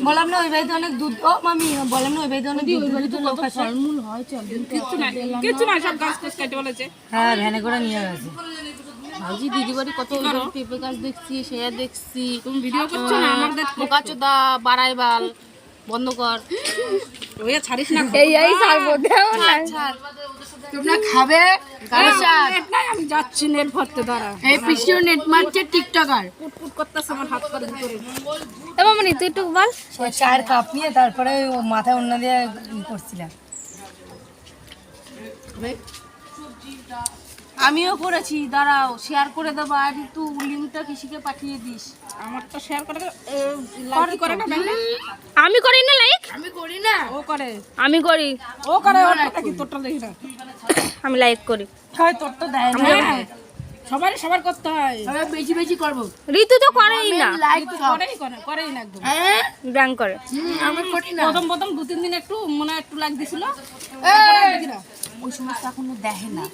বললাম না ওই বাড়িতে অনেক দুধ, ও মামি বললাম না ওই বাড়িতে অনেক দুধ লোক আছে। ফলমূল হয় চল, কিছু না, সব গাছ গাছ কেটে বলেছে। হ্যাঁ ভ্যানে করে নিয়ে গেছে। ভাবছি দিদি বাড়ি কত পেঁপে গাছ দেখছি, সে দেখছি। তুমি ভিডিও করছো না আমাদের? বোকাচোদা বাড়াই বাল বন্ধ কর। ওই ছাড়িস না। এই ছাড়বো, দেও না। তোমরা খাবে আমি যাচ্ছি নেট ভরতে, দাঁড়া। এই পিসিও নেট মারছে টিকটকার। পুট করতেছে আমার হাত পা ভিতরে। এ মামনি তুই একটু বল। সে চায়ের কাপ নিয়ে তারপরে ও মাথায় অন্য দিয়ে করছিলাম। আমিও করেছি, দাঁড়াও শেয়ার করে দেবো। আর একটু লিঙ্কটা কৃষিকে পাঠিয়ে দিস। আমারটা শেয়ার করে লাইক করে না ব্যাংকে? আমি করি না লাইক, আমি করি না। ও করে, আমি করি, ও করে। ওটা কি তোরটা দেখি না? আমি লাইক করি। হয় তোরটা দেয় না। সবারই সবার করতে হয়। তবে বেশি বেশি করবো। ঋতু তো করেই না, লাইক করেই না একদম। ব্যাং করে। আমি করি না। প্রথম 2-3 দিন একটু মনে হয় একটু লাইক দিছিল। ওই সমস্ত এখনো দেখে না।